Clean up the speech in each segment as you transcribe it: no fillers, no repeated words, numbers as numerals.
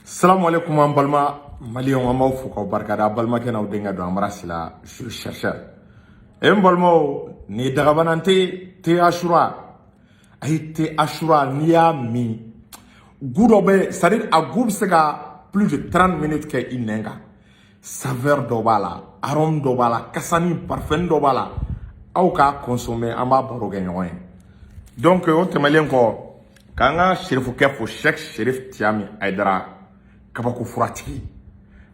Salam alaikum an balma malien an b'aw fo k'aw barikada a balimakɛ n'aw denkɛ don an mara sila sur chercheur n balimaw ni dagabanan te ashura ayi te ashura n'i y'a min gu dɔ bɛ c'est à dire a gu bɛ se ka plus de 30 minutes kɛ i nɛn kan saveur dɔ b'a la arôme dɔ b'a la kasani parfum dɔ b'a la aw k'a consommer an b'a baro kɛ ɲɔgɔn ye donc o tɛmɛlen kɔ k'an ka serifukɛ fo Cheikh Cherif Tiami Aidara kabako furatigi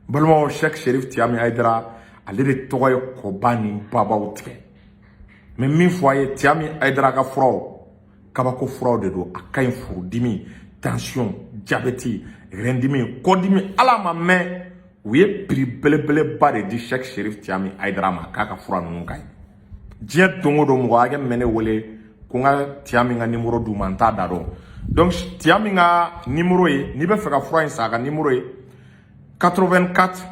balimaw Cheikh Cherif Tiami Aidara ale de tɔgɔ ye kɔba ni babaw tigɛ mais min fɔ a ye Tiami Aidara ka furaw kabako furaw de don a ka ɲi furudimi tension diabète rendimi kɔdimi ala ma mɛn u ye prix belebeleba de di Cheikh Cherif Tiami Aidara ma k'a ka fura ninnu ka ɲi diɲɛ don o don mɔgɔ hakɛ mɛ ne wele ko n ka Tiami ka numéro d'u ma n t'a da dɔn donc Tiami ka numéro ye n'i bɛ fɛ ka fura in san a ka numéro ye 84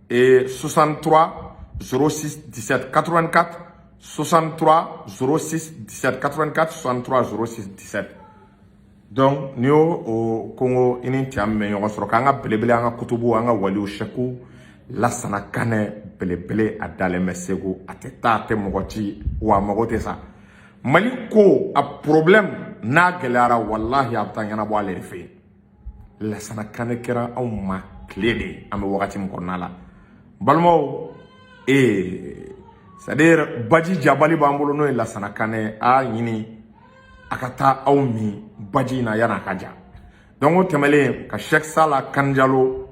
63 06 17 84 63 06 17 84 63 06 17 donc n'i y'o Kongo i ni Tiami bɛ ɲɔgɔn sɔrɔ k'an ka belebele an ka kutubu an ka waliw Sɛku Lasana Kanɛ belebele a dalen bɛ Segu a tɛ taa a tɛ mɔgɔ ci wa a mago tɛ sa Mali ko a problème n'a gɛlɛyara wallahi a bɛ taa ɲɛnabɔ ale de fɛ yen Lasana Kanɛ kɛra anw ma tile de ye an bɛ wagati min kɔnɔna la balimaw c'est à dire baji jabali b'an bolo n'o ye Lasana Kanɛ a ɲini a ka taa aw min baji in na yan'a ka ja donc o tɛmɛlen ka Cheikh Sala Kanjalo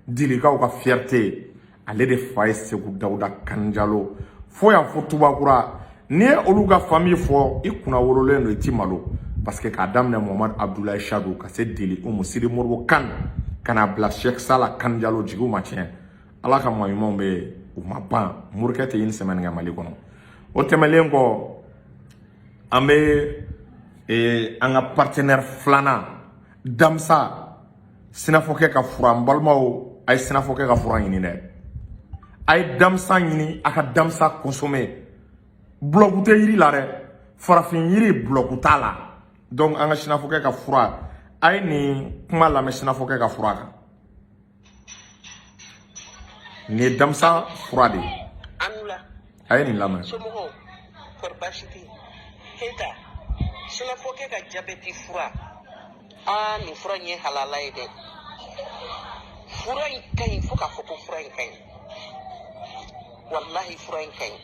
Dilikaw ka fierté ale de fa ye Segu Dawuda Kanjalo fo yan fo Tubakura n'i ye olu ka famille fɔ i kunna wololen don i ti malo parce que k'a daminɛ Mohamadu Abdulaye Chadu ka se Deli Umu Sidi Moribo Kane ka n'a bila Cheikh Sala Kanjalo jigiw ma tiɲɛ ala ka maa ɲumanw bɛ u ma ban Morikɛ tɛ une semaine kɛ Mali kɔnɔ o tɛmɛlen kɔ an bɛ an ka partenaire filanan Damsa Sinafɔkɛ ka fura n balimaw a ye Sinafɔkɛ ka fura ɲini dɛ a ye Damsa ɲini a ka Damsa consommer bloku tɛ yiri la dɛ farafin yiri bloku t'a la donc an ka Sinafɔkɛ ka fura a ye nin kuma lamɛn Sinafɔkɛ ka fura kan nin ye Damsa fura de ye a ye nin lamɛn Sinafɔkɛ ka jabɛti fura nin fura in ye halala ye dɛ fura in ka ɲi fo k'a fɔ ko fura in ka ɲi wallahi fura in ka ɲi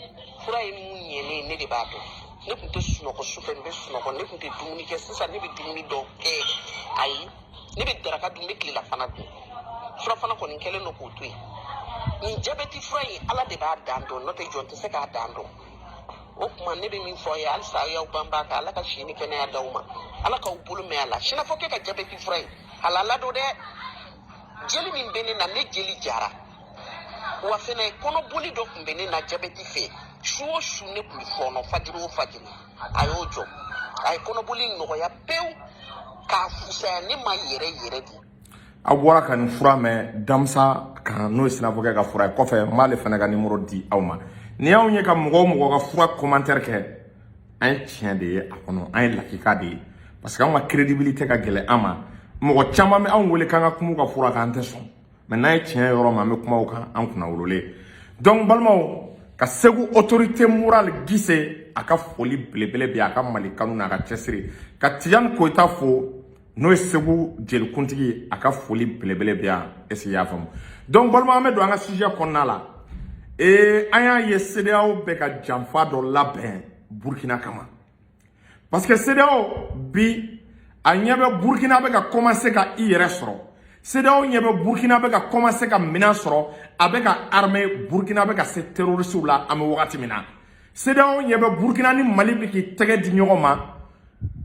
fura ye mun ɲɛlen ne de b'a dɔn ne tun tɛ sunɔgɔ sufɛ n bɛ sunɔgɔ ne tun tɛ dumuni kɛ sisan ne bɛ dumuni dɔw kɛ ayi ne bɛ daraka dun n bɛ tilelafana dun fura fana kɔni kɛlen don k'o to yen nin jabɛti fura in ala de b'a dan dɔn n'o tɛ jɔn tɛ se k'a dan dɔn o tuma ne bɛ min fɔ aw ye halisa aw y'aw banba kan ala ka si ni kɛnɛya d'aw ma ala k'aw bolo mɛn a la Sinafɔkɛ ka jabɛti fura in halala don dɛ jeli min bɛ ne na ne jeli jara wa fɛnɛ kɔnɔboli dɔ tun bɛ ne na jabɛti fɛ su o su ne tun bɛ fɔɔnɔ fajiri o fajiri a y'o jɔ a ye kɔnɔboli nɔgɔya pewu k'a fusaya ne ma yɛrɛ de a bɔra ka nin fura mɛn Damsa kan n'o ye Sinafɔkɛ ka fura ye kɔfɛ n b'ale fana ka numéro di aw ma ni y'anw ye ka mɔgɔ o mɔgɔ ka fura commentaire kɛ an ye tiɲɛ de ye a kɔnɔ an ye lakika de ye parce que anw ka crédibilité ka gɛlɛn an ma mɔgɔ caman bɛ anw wele k'an ka kuma ka fura kan an tɛ sɔn mais n'an ye tiɲɛ yɔrɔ ma an bɛ kuma o kan an kunna wololen donc balimaw ka Segu autorité morale Gise a ka foli belebele bɛ a ka Mali kanu n'a ka cɛsiri ka Tijani Koyita fo n'o ye Segu jelikuntigi a ka foli belebele bɛ yan est-ce que i y'a faamu donc balimaw an bɛ don an ka sujet kɔnɔna la an y'a ye CEDEAO bɛ ka janfa dɔ labɛn Burkina kama parce que CEDEAO bi a ɲɛ bɛ Burkina bɛ ka commencer ka i yɛrɛ sɔrɔ CEDEAO ɲɛ bɛ Burkina bɛ ka commencer ka minɛn sɔrɔ a bɛ ka armée Burkina bɛ ka se terroristes la an bɛ wagati min na CEDEAO ɲɛ bɛ Burkina ni Mali bɛ k'i tɛgɛ di ɲɔgɔn ma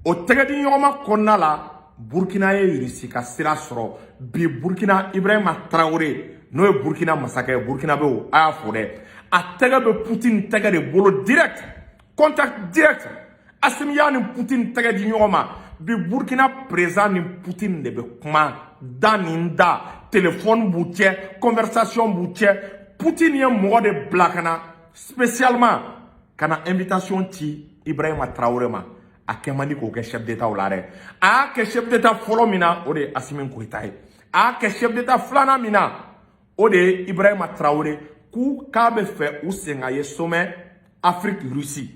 o tɛgɛ di ɲɔgɔn ma kɔnɔna la Burkina ye Russie ka sira sɔrɔ bi Burkina Ibrahima Traoré n'o ye Burkina masakɛ ye Burkina bɛ o a y'a fɔ dɛ a tɛgɛ bɛ Poutine tɛgɛ de bolo direct contact direct Assimi y'a ni Poutine tɛgɛ di ɲɔgɔn ma bi Burkina président ni Poutine de bɛ kuma da ni da téléphone b'u cɛ conversation b'u cɛ Poutine ye mɔgɔ de bila ka na spécialement ka na invitation ci Ibrahima Traoré ma a kɛ man di k'o kɛ chef d'état la dɛ a y'a kɛ chef d'état fɔlɔ min na o de ye Assimi Goïta ye a y'a kɛ chef d'état filanan min na o de ye Ibrahima Traoré k'a bɛ fɛ u sen ka ye sommet Afrique Russie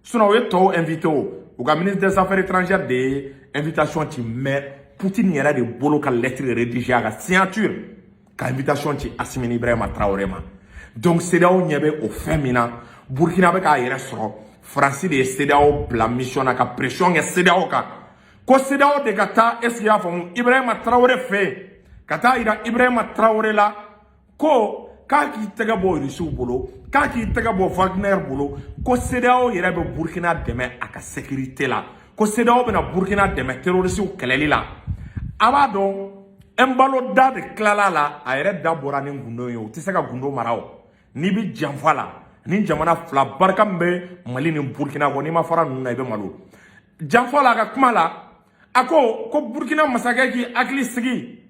sinon o ye tɔw invité o ka ministre des affaires étrangères de ye invitation ci mais Poutine yɛrɛ de bolo ka lettre rédigée a ka signature ka invitation ci Assimi Ibrahima Traoré ma donc CEDEAO ɲɛ bɛ o fɛn min na Burkina bɛ k'a yɛrɛ sɔrɔ France de ye CEDEAO bila mission na ka pression kɛ CEDEAO kan ko CEDEAO de ka taa est-ce qu'il y'a faamu Ibrahima Traoré fɛ yen ka taa yira Ibrahima Traoré la ko k'a k'i tɛgɛ bɔ Russiw bolo k'a k'i tɛgɛ bɔ Wagner bolo ko CEDEAO yɛrɛ bɛ Burkina dɛmɛ a ka sécurité la ko CEDEAO bɛna Burkina dɛmɛ terroristw kɛlɛli la a b'a dɔn Embalo da de tilala la a yɛrɛ da bɔra ni gundo ye o tɛ se ka gundo mara o n'i bi janfa la ni jamana fila barika min bɛ Mali ni Burkina kɔ n'i ma fara ninnu na i bɛ malo janfa la a ka kuma la a ko Burkina masakɛ k'i hakili sigi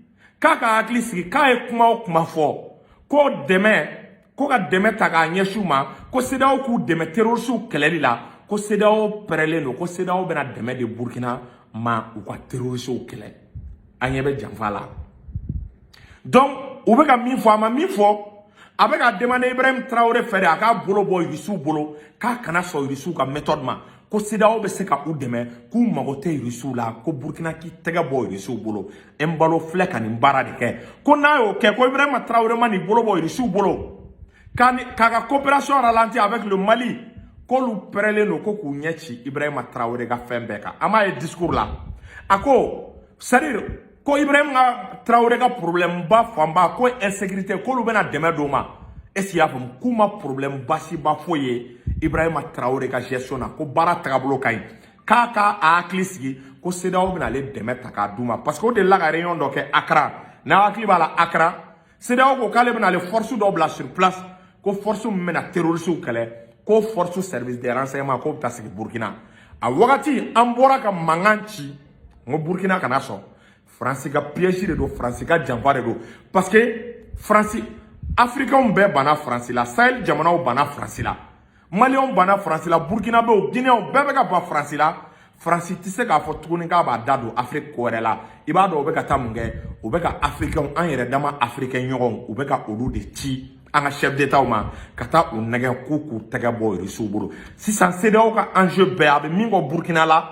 k'a ka hakili sigi k'a ye kuma o kuma fɔ ko dɛmɛ ko ka dɛmɛ ta k'a ɲɛsin u ma ko CEDEAO k'u dɛmɛ terroristw kɛlɛli la ko CEDEAO pɛrɛlen don ko CEDEAO bɛna dɛmɛ de Burkina ma u ka terroristw kɛlɛ a ɲɛ bɛ janfa la donc u bɛ ka min fɔ a ma min fɔ a bɛ ka demander Ibrahima Traoré fɛ de a k'a bolo bɔ Russiw bolo k'a kana sɔn Russiw ka méthode ma ko CEDEAO bɛ se ka u dɛmɛ k'u mago tɛ Russiw la ko Burkina k'i tɛgɛ bɔ Russiw bolo Embalo filɛ ka nin baara de kɛ ko n'a y'o kɛ ko Ibrahima Traoré ma nin bolo bɔ Russiw bolo k'a ka coopération ralentir avec le Mali k'olu pɛrɛlen don ko k'u ɲɛ ci Ibrahima Traoré ka fɛn bɛɛ kan a m'a ye discours la a ko c'est-à-dire ko Ibrahima Traoré ka problème ba fanba ko insécurité k'olu bɛna dɛmɛ d'o ma est-ce qu'il y'a faamu k'u ma problème basiba foyi ye Ibrahima Traoré ka gestion na ko baara tagabolo ka ɲi k'a ka a hakili sigi ko CEDEAO bɛna ale dɛmɛ ta k'a d'u ma parce que o de la ka réunion dɔ kɛ Accra n'a hakili b'a la Accra CEDEAO ko k'ale bɛna ale force dɔ bila sur place ko force min bɛna terroristw kɛlɛ ko force service de renseignement k'o bɛ taa sigi Burkina a wagati an bɔra ka mankan ci n ko Burkina kana sɔn France ka piège de do France ka janfa de do parce que France africains bɛɛ banna France la Sahel jamanaw banna France la Maliens banna France la Burkina bɛ o Guinéens bɛɛ bɛ ka ban France la France tɛ se k'a fɔ tuguni k'a b'a da don Afrique ko wɛrɛ la i b'a dɔn u bɛ ka taa mun kɛ u bɛ ka africains an yɛrɛ dama africains ɲɔgɔnw u bɛ ka olu de ci an ka chef d'état ma ka taa u nɛgɛ k'u tɛgɛ bɔ Russiw bolo sisan CEDEAO ka enjeu bɛɛ a bɛ min kɔ Burkina la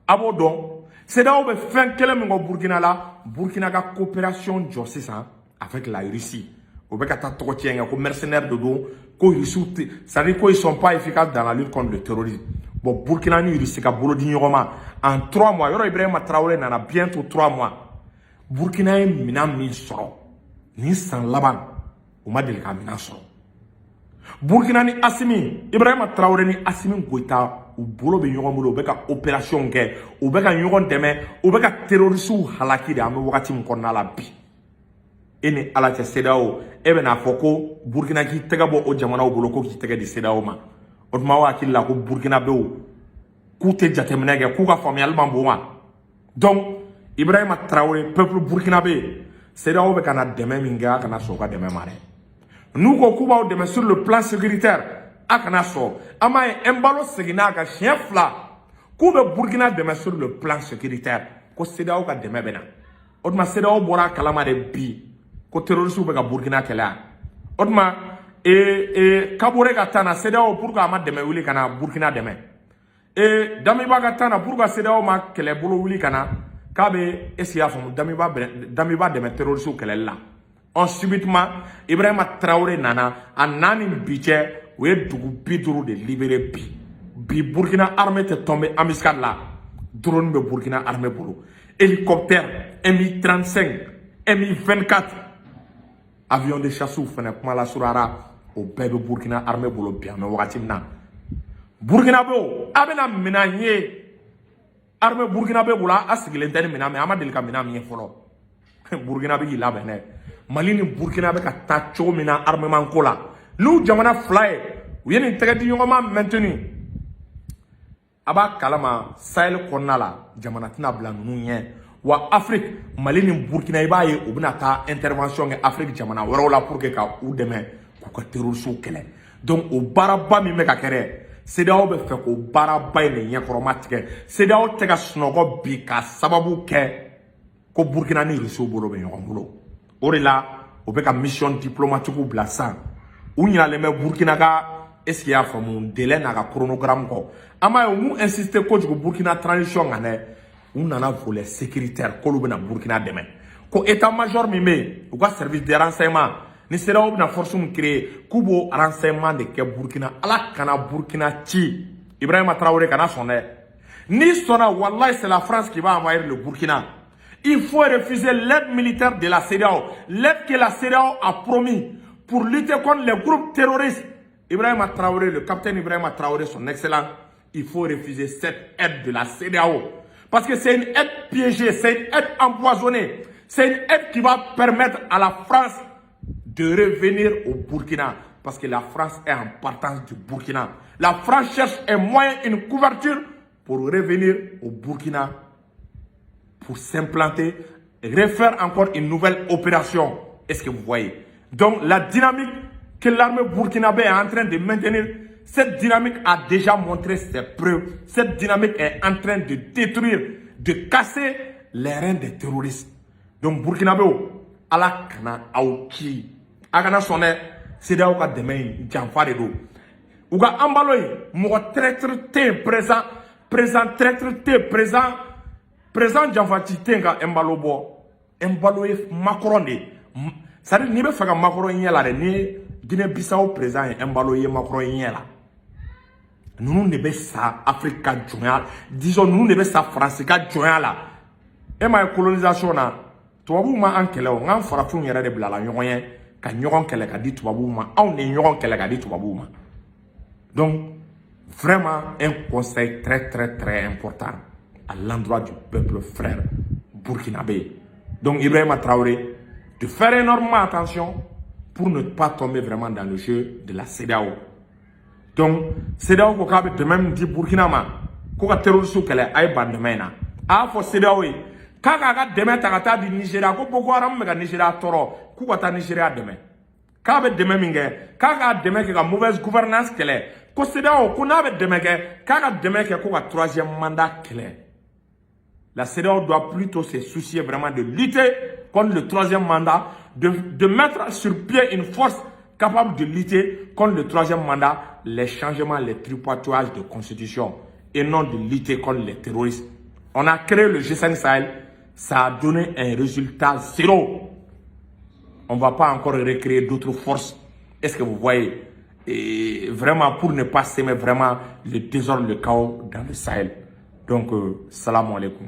a b'o dɔn CEDEAO bɛ fɛn kelen min kɔ Burkina la Burkina ka coopération jɔ sisan avec la Russie o bɛ ka taa tɔgɔ tiɲɛ kɛ ko mercenaires de don ko Russiw c'est-à-dire ko ils sont pas efficaces dans la lutte contre le terrorisme bon Burkina ni Russie ka bolo di ɲɔgɔn ma en 3 mois yɔrɔ Ibrahima Traoré nana bientôt 3 mois Burkina ye minɛn min sɔrɔ nin san laban u ma deli ka minɛn sɔrɔ Burkina ni Assimi Ibrahima Traoré ni Assimi Goïta u bolo bɛ ɲɔgɔn bolo u bɛ ka opération kɛ u bɛ ka ɲɔgɔn dɛmɛ u bɛ ka terroristw halaki de an bɛ wagati min kɔnɔna la bi e ni ala cɛ CEDEAO e bɛ n'a fɔ ko Burkina k'i tɛgɛ bɔ o jamanaw bolo ko k'i tɛgɛ di CEDEAO ma o tuma aw hakili la ko Burkina bɛw k'u tɛ jateminɛ kɛ k'u ka faamuyali man bon wa donc Ibrahima Traoré peuple burkinabé CEDEAO bɛ ka na dɛmɛ min kɛ a kana sɔn u ka dɛmɛ ma dɛ n'u ko k'u b'aw dɛmɛ sur le plan sécuritaire a kana sɔn an b'a ye Embalo seginna a kan siɲɛ 2 k'u bɛ Burkina dɛmɛ sur le plan sécuritaire ko CEDEAO ka dɛmɛ bɛ na o tuma CEDEAO bɔra a kalama de bi ko terroristw bɛ ka Burkina kɛlɛ yan o tuma Kabore ka taa na CEDEAO pour que a ma dɛmɛ wuli ka na Burkina dɛmɛ Damiba ka taa na pour que CEDEAO ma kɛlɛbolo wuli ka na k'a bɛ est-ce qu'il y'a faamu Damiba dɛmɛ terroristw kɛlɛli la subitement Ibrahima Traoré nana a nani bi cɛ o ye dugu 50 de libéré bi Burkina armée tɛ tombé embuscade la drone bɛ Burkina armée bolo hélicoptère Mi-35 Mi-24 avion de chasse fana kuma la surara o bɛɛ bɛ Burkina armée bolo bi an bɛ wagati min na Burkina bɛ a bɛna minɛn ye armée Burkina bɛ bolo a sigilen tɛ ni minɛn min an ma deli ka minɛn min ye fɔlɔ Burkina bɛ k'i labɛn dɛ Mali ni Burkina bɛ ka taa cogo min na armement ko la n'u jamana fila ye u ye nin tɛgɛ di ɲɔgɔn ma maintenu a b'a kalama Sahel kɔnɔna la jamana tɛna bila ninnu ɲɛ wa Afrique Mali ni Burkina i b'a ye u bɛna taa intervention kɛ Afrique jamana wɛrɛw la pour que ka u dɛmɛ k'u ka terroristw kɛlɛ donc o baaraba min bɛ ka kɛ CEDEAO be fait ko bara bay ne nyakoroma tigɛ CEDEAO tɛ ka sunɔgɔ bi ka sababu kɛ ko Burkina ni Russie bolo be ɲɔgɔn bolo o de la o be ka mission diplomatique bila san u ɲinalen bɛ Burkina ka est-ce qu'il y a famu délai n'a ka chronogramme ko ama mu insister kojugu Burkina transition ngane u nana volet sécuritaire k'olu bena Burkina dɛmɛ ko état major min be u ka service de renseignement ni CEDEAO bena force mun créer k'u b'o renseignement de kɛ Burkina ala kana Burkina ci Ibrahima Traoré kana sɔn dɛ ni sɔnna wallahi c'est la France qui va envahir le Burkina. Il faut refuser l'aide militaire de la CEDEAO, l'aide que la CEDEAO a promis pour lutter contre les groupes terroristes. Ibrahima Traoré, le capitaine Ibrahima Traoré, son excellent, il faut refuser cette aide de la CEDEAO. Parce que c'est une aide piégée, c'est une aide empoisonnée. C'est une aide qui va permettre à la France de revenir au Burkina. Parce que la France est en partance du Burkina. La France cherche un moyen, une couverture pour revenir au Burkina, pour s'implanter et refaire encore une nouvelle opération. Est-ce que vous voyez? Donc la dynamique que l'armée burkinabé est en train de maintenir, cette dynamique a déjà montré ses preuves. Cette dynamique est en train de détruire, de casser les reins des terroristes. Donc Burkinabé, ala kana aouki, agana sonne, CEDEAO ka demain, janfare do. Ouga ambaloy, mo traître présent janfati tenga embalo bo. Embalo Macron de. Ça dit, ni be faga Macron yela de ni Guinée-Bissau présent embalo Macron yela. Nous ne be sa Afrique journal. Disons nous ne be sa France ka journal. Et ma colonisation na tubabu ma ankele o ngam farafun yere de blala ñoyen ka ñogon kele ka di tubabu ma on ne ñogon kele ka di tubabu ma. Donc vraiment un conseil très important à l'endroit du peuple frère burkinabé. Donc Ibrahima Traoré, de faire énormément attention pour ne pas tomber vraiment dans le jeu de la CEDEAO. Donc CEDEAO ko kabe de même dit Burkina ma ko ka terroriste kele ay bandemena a fo CEDEAO kaka ka deme takata di Nigeria ko Boko Haram me ka Nigeria toro ku ka ta Nigeria deme kabe deme minge kaka deme ke ka mauvaise gouvernance kele ko CEDEAO ko na be deme ke kaka deme ke ko ka troisième mandat kele. La CEDEAO doit plutôt se soucier vraiment de lutter contre le troisième mandat, de mettre sur pied une force capable de lutter contre le troisième mandat, les changements, les tripatoillages de constitution, et non de lutter contre les terroristes. On a créé le G5 Sahel, ça a donné un résultat zéro. On ne va pas encore recréer d'autres forces. Est-ce que vous voyez? Et vraiment, pour ne pas s'aimer vraiment le désordre, le chaos dans le Sahel. Donc, salam alaikum.